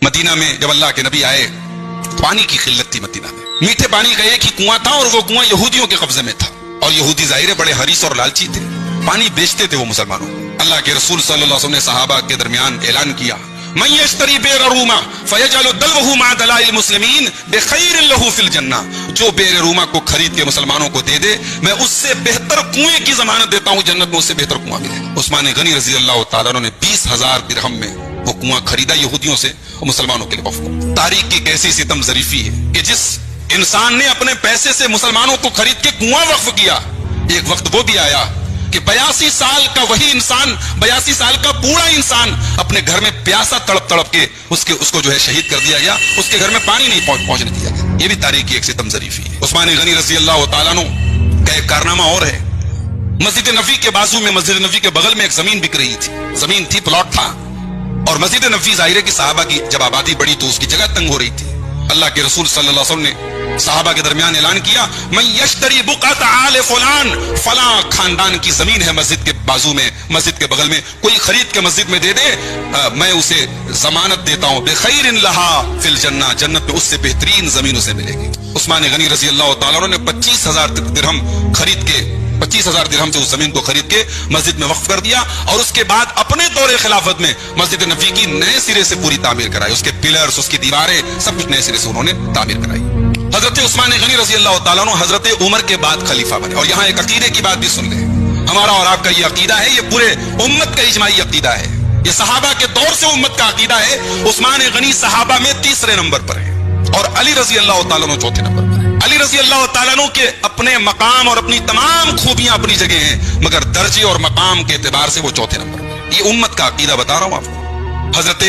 مدینہ میں جب اللہ کے نبی آئے پانی کی قلت تھی مدینہ میں، میٹھے پانی کا ایک ہی کنواں تھا اور وہ کنواں یہودیوں کے قبضے میں تھا، اور یہودی ظاہر بڑے حریص اور لالچی تھے، پانی بیچتے تھے وہ مسلمانوں کو۔ اللہ کے رسول صلی اللہ علیہ وسلم نے صحابہ کے درمیان اعلان کیا، من یشتری بئر روما فیجعل دلوہ مع دلاء المسلمین بخیر لہ فی الجنہ، جو بئر روما کو خرید کے مسلمانوں کو دے دے میں اس سے بہتر کنویں کی ضمانت دیتا ہوں، جنت میں اس سے بہتر کنواں ملے گا۔ عثمان غنی رضی اللہ تعالیٰ عنہ نے 20,000 درہم میں وہ کنواں خریدا یہودیوں سے اور مسلمانوں کے لیے وقف کیا۔ تاریخ کی ایسی ستم ظریفی ہے کہ جس انسان نے اپنے پیسے سے مسلمانوں کو خرید کے کنواں وقف کیا، ایک وقت وہ بھی آیا کہ 82 سال کا وہی انسان، 82 سال کا بوڑھا انسان اپنے گھر میں پیاسا تڑپ تڑپ کے اس کو جو ہے شہید کر دیا گیا، اس کے گھر میں پانی نہیں پہنچنے دیا گیا۔ یہ بھی تاریخ کی ایک ستم ظریفی ہے۔ عثمان غنی رضی اللہ تعالیٰ عنہ کا ایک کارنامہ اور ہے، مسجد نبوی کے بازو میں، مسجد نبوی کے بغل میں ایک زمین بک رہی تھی، زمین تھی، پلاٹ تھا، اور مسجد نبوی ظاہر ہے کہ صحابہ کی جب آبادی بڑی تو اس کی جگہ تنگ ہو رہی تھی۔ اللہ کے رسول صلی اللہ علیہ وسلم نے صحابہ کے درمیان اعلان کیا، من یشتری بقعۃ آل فلان، فلاں خاندان کی زمین ہے مسجد کے بازو میں، مسجد کے بغل میں، کوئی خرید کے مسجد میں دے دے، میں اسے ضمانت دیتا ہوں بخیر لہا فی الجنہ، جنت میں اس سے بہترین زمین اسے ملے گی۔ عثمان غنی رضی اللہ تعالیٰ عنہ نے 25,000 درہم خرید کے، 25,000 درہم سے اس زمین کو خرید کے مسجد میں وقف کر دیا، اور اس کے بعد اپنے دور خلافت میں مسجد نبوی کی نئے سرے سے پوری تعمیر کرائی، اس کے پلرز، اس کی دیواریں، سب کچھ نئے سرے سے انہوں نے تعمیر کرائی۔ حضرت عثمان غنی رضی اللہ تعالیٰ عنہ حضرت عمر کے بعد خلیفہ بنے، اور یہاں ایک عقیدے کی بات بھی سن لیں، ہمارا اور آپ کا یہ عقیدہ ہے، یہ پورے امت کا اجماعی عقیدہ ہے، یہ صحابہ کے دور سے امت کا عقیدہ ہے، عثمان غنی صحابہ میں تیسرے نمبر پر ہے، اور علی رضی اللہ تعالیٰ عنہ چوتھے نمبر پر ہے۔ علی رضی اللہ تعالیٰ عنہ کے اپنے مقام اور اپنی تمام خوبیاں اپنی جگہ ہیں، مگر درجے اور مقام کے اعتبار سے وہ چوتھے نمبر پر۔ یہ امت کا عقیدہ بتا رہا ہوں آپ کو۔ حضرت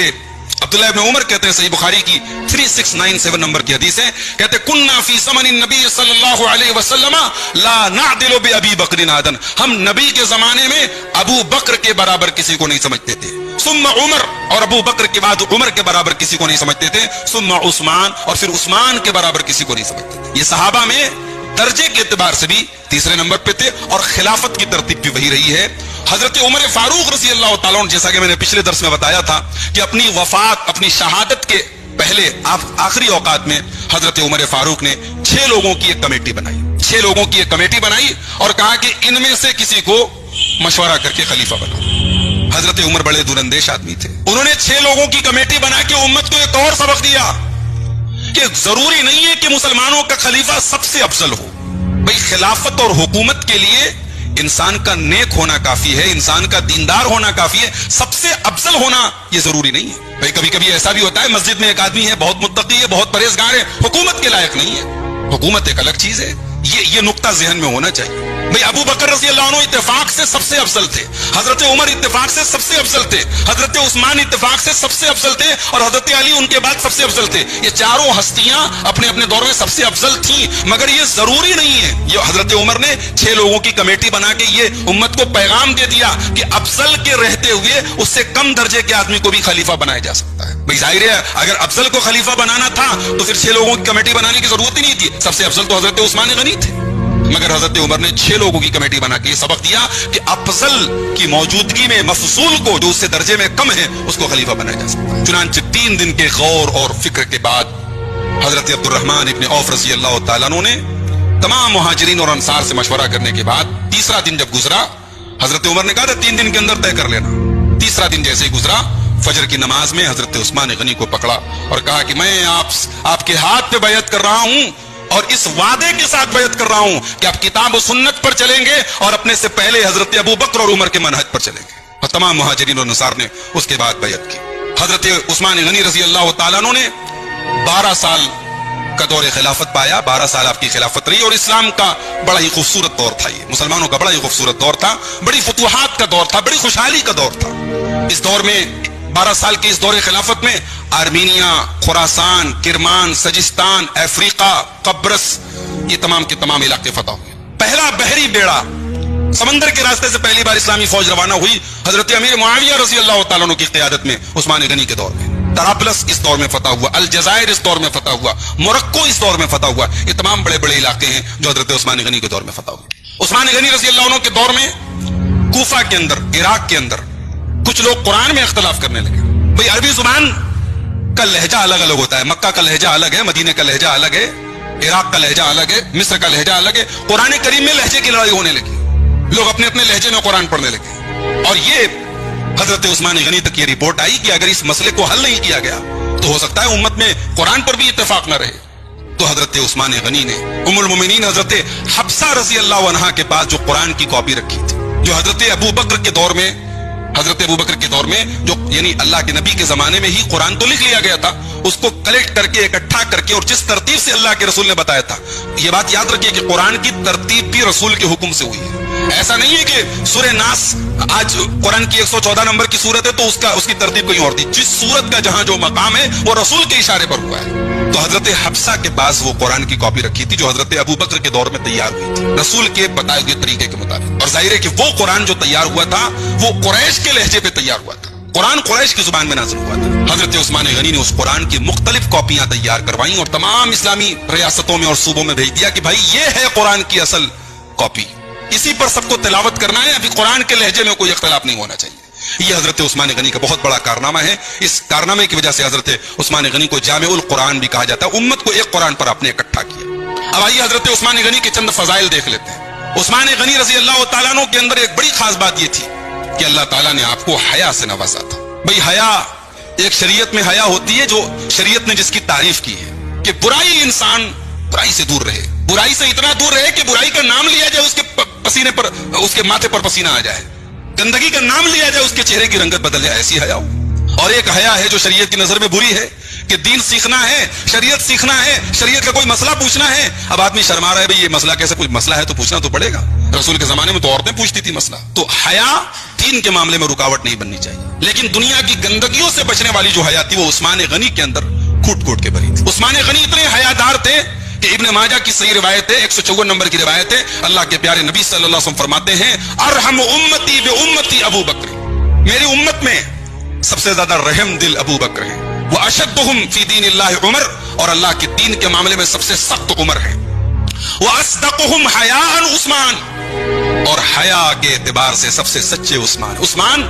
عبداللہ ابن عمر کہتے ہیں، صحیح بخاری کی 3697 نمبر کی حدیث ہے، کہتے کننا فی زمن النبی صلی اللہ علیہ وسلم لا نعدل بابی بکر عدلا، ہم نبی کے زمانے میں ابو بکر کے برابر کسی کو نہیں سمجھتے تھے، ثم عمر، اور ابو بکر کے بعد عمر کے برابر کسی کو نہیں سمجھتے تھے، ثم عثمان، اور پھر عثمان کے برابر کسی کو نہیں سمجھتے تھے۔ یہ صحابہ میں درجے کے اعتبار سے بھی تیسرے نمبر پہ تھے، اور خلافت کی ترتیب بھی وہی رہی ہے۔ حضرت عمر فاروق رضی اللہ تعالیٰ عنہ، جیسا کہ میں نے پچھلے درس میں بتایا تھا کہ اپنی وفات، اپنی شہادت کے پہلے آخری اوقات میں حضرت عمر فاروق نے 6 لوگوں کی ایک کمیٹی بنائی، 6 لوگوں کی ایک کمیٹی بنائی اور کہا کہ ان میں سے کسی کو مشورہ کر کے خلیفہ بناؤ۔ حضرت عمر بڑے دور اندیش آدمی تھے، انہوں نے 6 لوگوں کی کمیٹی بنا کے امت کو ایک اور سبق دیا کہ ضروری نہیں ہے کہ مسلمانوں کا خلیفہ سب سے افضل ہو، بھئی خلافت اور حکومت کے لیے انسان کا نیک ہونا کافی ہے، انسان کا دیندار ہونا کافی ہے، سب سے افضل ہونا یہ ضروری نہیں ہے۔ بھئی کبھی کبھی ایسا بھی ہوتا ہے، مسجد میں ایک آدمی ہے، بہت متقی ہے، بہت پرہیزگار ہے، حکومت کے لائق نہیں ہے، حکومت ایک الگ چیز ہے، یہ نقطہ ذہن میں ہونا چاہیے۔ بھئی ابو بکر رضی اللہ عنہ اتفاق سے سب سے افضل تھے، حضرت عمر اتفاق سے سب سے افضل تھے، حضرت عثمان اتفاق سے سب سے افضل تھے، اور حضرت علی ان کے بعد سب سے افضل تھے۔ یہ چاروں ہستیاں اپنے اپنے دور میں سب سے افضل تھیں، مگر یہ ضروری نہیں ہے۔ یہ حضرت عمر نے 6 لوگوں کی کمیٹی بنا کے یہ امت کو پیغام دے دیا کہ افضل کے رہتے ہوئے اس سے کم درجے کے آدمی کو بھی خلیفہ بنایا جا سکتا ہے۔ بھئی ظاہر ہے اگر افضل کو خلیفہ بنانا تھا تو پھر 6 لوگوں کی کمیٹی بنانے کی ضرورت ہی نہیں تھی، سب سے افضل تو حضرت عثمان غنی تھے، مگر حضرت عمر نے 6 لوگوں کی کمیٹی بنا کے یہ سبق دیا کہ افضل کی موجودگی میں مفضول کو جو اس سے درجے میں کم ہے اس کو خلیفہ بنایا جا سکتا ہے۔ چنانچہ 3 دن کے غور اور فکر کے بعد حضرت عبد الرحمن ابن عوف رضی اللہ تعالیٰ عنہ نے تمام مہاجرین اور انصار سے مشورہ کرنے کے بعد تیسرا دن جب گزرا، حضرت عمر نے کہا تھا 3 دن کے اندر طے کر لینا۔ تیسرا دن جیسے ہی گزرا، فجر کی نماز میں حضرت عثمان غنی کو پکڑا اور کہا کہ میں آپ کے ہاتھ پہ بیعت کر رہا ہوں، اور اس وعدے کے ساتھ بیعت کر رہا ہوں کہ آپ کتاب و سنت پر چلیں گے اور اپنے سے پہلے حضرت ابو بکر اور عمر کے منہج پر چلیں گے۔ اور تمام مہاجرین اور انصار نے اس کے بعد بیعت کی۔ حضرت عثمان غنی رضی اللہ تعالیٰ عنہ نے 12 سال کا دور خلافت پایا، 12 سال آپ کی خلافت رہی، اور اسلام کا بڑا ہی خوبصورت دور تھا، یہ مسلمانوں کا بڑا ہی خوبصورت دور تھا، بڑی فتوحات کا دور تھا، بڑی خوشحالی کا دور تھا۔ اس دور میں 12 سال کے اس دور خلافت میں آرمینیا، خراسان، کرمان، سجستان، افریقہ، قبرص، یہ تمام کے تمام علاقے فتح ہوئے۔ پہلا بحری بیڑا سمندر کے راستے سے پہلی بار اسلامی فوج روانہ ہوئی حضرت امیر معاویہ رضی اللہ تعالیٰ عنہ کی قیادت میں عثمان غنی کے دور میں۔ طرابلس اس دور میں فتح ہوا، الجزائر اس دور میں فتح ہوا، موروکو اس دور میں فتح ہوا۔ یہ تمام بڑے بڑے علاقے ہیں جو حضرت عثمان غنی کے دور میں فتح ہوئے۔ عثمان غنی رضی اللہ عنہ کے دور میں کوفہ کے اندر، عراق کے اندر کچھ لوگ قرآن میں اختلاف کرنے لگے۔ بھئی عربی زبان کا لہجہ الگ الگ ہوتا ہے. مکہ کا لہجہ الگ ہے, مدینے کا لہجہ الگ ہے, عراق کا لہجہ الگ ہے, مصر کا لہجہ الگ ہے. قرآن کریم میں لہجے کی لڑائی ہونے لگی, لوگ اپنے اپنے لہجے میں قرآن پڑھنے لگے. اور یہ حضرت عثمان غنی تک یہ رپورٹ آئی کہ اگر اس مسئلے کو حل نہیں کیا گیا تو ہو سکتا ہے امت میں قرآن پر بھی اتفاق نہ رہے. تو حضرت عثمان غنی نے ام المومنین حضرت حفصہ رضی اللہ عنہا کے پاس جو قرآن کی کاپی رکھی تھی, جو حضرت ابو بکر کے دور میں جو یعنی اللہ کے نبی کے زمانے میں ہی قرآن تو لکھ لیا گیا تھا, اس کو کلیکٹ کر کے اکٹھا کر کے اور جس ترتیب سے اللہ کے رسول نے بتایا تھا. یہ بات یاد رکھیے کہ قرآن کی ترتیب بھی رسول کے حکم سے ہوئی ہے. ایسا نہیں ہے کہ سورہ ناس آج قرآن کی 114 نمبر کی سورت ہے تو اس کی ترتیب کہیں اور تھی. جس سورت کا جہاں جو مقام ہے وہ رسول کے اشارے پر ہوا ہے. تو حضرت حفصہ کے پاس وہ قرآن کی کاپی رکھی تھی جو حضرت ابو بکر کے دور میں تیار ہوئی تھی رسول کے بتائے ہوئے طریقے کے مطابق. اور ظاہر ہے کہ وہ قرآن جو تیار ہوا تھا وہ قریش کے لہجے پہ تیار ہوا تھا, قرآن قریش کی زبان میں نازل ہوا تھا. حضرت عثمان غنی نے اس قرآن کی مختلف کاپیاں تیار کروائیں اور تمام اسلامی ریاستوں میں اور صوبوں میں بھیج دیا کہ بھائی یہ ہے قرآن کی اصل کاپی, اسی پر سب کو تلاوت کرنا ہے, ابھی قرآن کے لہجے میں کوئی اختلاف نہیں ہونا چاہیے. یہ حضرت عثمان غنی کا بہت بڑا کارنامہ ہے. اس کارنامے کی وجہ سے حضرت عثمان غنی کو جامع القرآن بھی کہا جاتا ہے. امت کو ایک قرآن پر آپ نے اکٹھا کیا. اب آئیے حضرت عثمان غنی کے چند فضائل دیکھ لیتے ہیں. عثمان غنی رضی اللہ تعالیٰ عنہ کے اندر ایک بڑی خاص بات یہ تھی کہ اللہ تعالیٰ نے آپ کو حیا سے نوازا تھا. بھئی حیا ایک شریعت میں حیا ہوتی ہے جو شریعت نے جس کی تعریف کی ہے کہ برائی انسان برائی سے دور رہے, برائی سے اتنا دور رہے کہ برائی کا نام لیا جائے اس کے پسینے پر, اس کے ماتھے پر پسینہ آ جائے, گندگی کا نام لیا جائے اس کے چہرے کی رنگت بدل جائے, ایسی حیا ہو. اور ایک حیا ہے جو شریعت کی نظر میں بری ہے کہ دین سیکھنا ہے, شریعت سیکھنا ہے, شریعت کا کوئی مسئلہ پوچھنا ہے. اب آدمی شرما رہا ہے بھئی یہ مسئلہ کیسے, کوئی مسئلہ ہے تو پوچھنا تو پڑے گا. رسول کے زمانے میں تو عورتیں پوچھتی تھی مسئلہ. تو حیا دین کے معاملے میں رکاوٹ نہیں بننی چاہیے. لیکن دنیا کی گندگیوں سے بچنے والی جو حیا تھی وہ عثمان غنی کے اندر کھوٹ کھوٹ کے بھری تھی. عثمان غنی اتنے حیادار تھے کہ ابن ماجہ کی صحیح روایت ہے, 154 نمبر کی روایت ہے, اللہ کے پیارے نبی صلی اللہ علیہ وسلم فرماتے ہیں ارحم امتی بامتی ابو بکر, میری امت میں سب سے زیادہ رحم دل ابو بکر ہیں. واشدہم فی دین اللہ عمر, اور اللہ کے دین کے معاملے میں سب سے سخت عمر ہے. واصدقہم حیاء عثمان, اور حیا کے اعتبار سے سب سے سچے عثمان. عثمان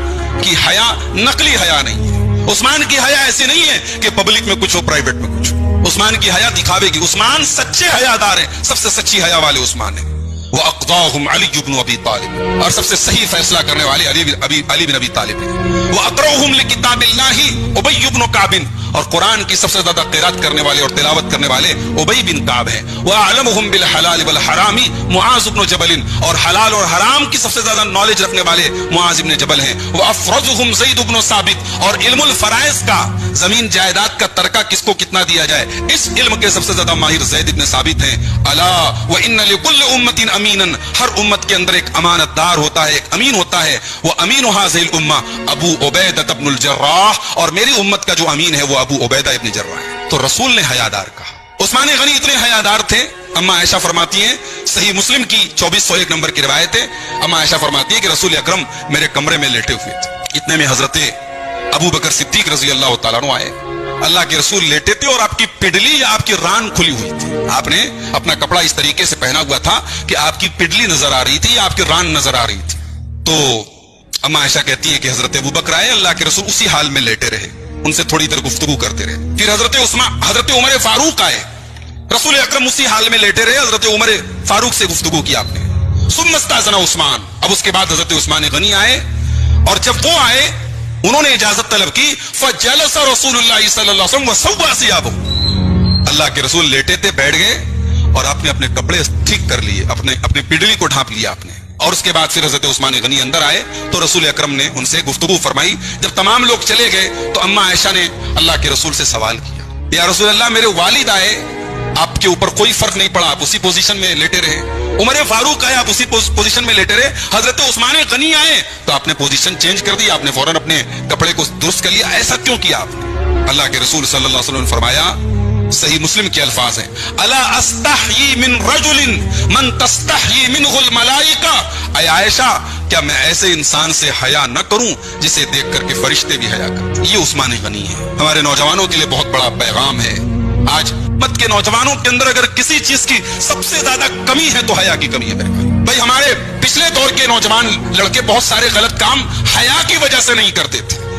کی حیا نقلی حیا نہیں ہے. عثمان کی حیا ایسی نہیں ہے کہ پبلک میں کچھ ہو پرائیویٹ میں کچھ ہو. عثمان کی حیا دکھاوے گی. عثمان سچے حیادار ہیں, سب سے سچی حیا والے عثمان ہیں. وَأَقْضَاهُمْ عَلِيُّ بْنُ أَبِي طَالِبٍ, اور سب سے صحیح فیصلہ کرنے والے علی بن ابی طالب ہیں. وَأَقْرَؤُهُمْ لِكِتَابِ اللَّهِ أُبَيُّ بْنُ كَعْبٍ, اور قرآن کی سب سے زیادہ قرات کرنے والے اور تلاوت کرنے والے ابی بن کعب ہیں. وَأَعْلَمُهُمْ بِالْحَلَالِ وَالْحَرَامِ مُعَاذ بن جبل, اور حلال اور حرام کی سب سے زیادہ نالج رکھنے والے معاذ بن جبل ہیں. وَأَفْرَزُهُمْ زَيْدُ بن ثابت, اور علم الفرائض کا, زمین جائیداد کا ترکہ کس کو کتنا دیا جائے, اس علم کے سب سے زیادہ ماہر زید بن ثابت ہیں. الا وَإِنَّ لِكُلِّ أُمَّةٍ أَمِينًا, ہر امت کے اندر ایک امانت دار ہوتا ہے, ایک امین ہوتا ہے. وہ امین هذه الامه ابو عبیدہ بن الجراح, اور میری امت کا جو امین ہے وہ ابو عبیدہ ابن جراح ہے. تو رسول نے حیادار کہا. عثمان غنی اتنے حیادار تھے. اما عائشہ فرماتی ہیں, صحیح مسلم کی 2401 نمبر کی روایت ہے, اما عائشہ فرماتی ہے کہ رسول اکرم میرے کمرے میں لیٹے ہوئے تھے. اتنے میں حضرت ابو بکر صدیق رضی اللہ تعالیٰ عنہ آئے. اللہ کے رسول لیٹے تھے اور آپ کی پڈلی یا آپ کی ران کھلی ہوئی تھی. آپ نے اپنا کپڑا اس طریقے سے پہنا ہوا تھا کہ آپ کی پڈلی نظر آ رہی تھی یا آپ کی ران نظر آ رہی تھی. تو اما عائشہ کہتی ہے کہ حضرت ابو بکر آئے, اللہ کے رسول اسی حال میں لیٹے رہے, ان سے تھوڑی دیر گفتگو کرتے رہے. پھر حضرت عمر فاروق آئے, رسول اکرم اسی حال میں لیٹے رہے, حضرت عمر فاروق سے گفتگو کی آپ نے. ثم استاذن عثمان, اب اس کے بعد حضرت عثمان غنی آئے, اور جب وہ آئے انہوں نے اجازت طلب کی. فجلس رسول اللہ صلی اللہ علیہ وسلم وسوى ثيابه, اللہ کے رسول لیٹے تھے, بیٹھ گئے اور آپ نے اپنے کپڑے ٹھیک کر لیے, اپنے پڈلی کو ڈھانپ لیا آپ نے. اور اس کے بعد پھر حضرت عثمان غنی اندر آئے تو رسول اکرم نے ان سے گفتگو فرمائی. جب تمام لوگ چلے گئے تو اما عائشہ نے اللہ کے رسول سے سوال کیا, یا رسول اللہ میرے والد آئے, آپ کے اوپر کوئی فرق نہیں پڑا, آپ اسی پوزیشن میں لیٹے رہے. عمر فاروق آئے, آپ اسی پوزیشن میں لیٹے رہے. حضرت عثمان غنی آئے تو آپ نے پوزیشن چینج کر دی, آپ نے فوراً اپنے کپڑے کو درست کر لیا. ایسا کیوں کیا آپ نے؟ اللہ کے رسول صلی اللہ علیہ وسلم نے فرمایا, صحیح مسلم کے الفاظ ہیں, الا استحیی من رجل من تستحیی منہ الملائکہ, اے عائشہ کیا میں ایسے انسان سے حیا نہ کروں جسے دیکھ کر کے فرشتے بھی حیا کرتے. یہ عثمان غنی ہے. ہمارے نوجوانوں کے لیے بہت بڑا پیغام ہے. آج امت کے نوجوانوں کے اندر اگر کسی چیز کی سب سے زیادہ کمی ہے تو حیا کی کمی ہے میرے بھائی. بھائی ہمارے پچھلے دور کے نوجوان لڑکے بہت سارے غلط کام حیا کی وجہ سے نہیں کرتے تھے.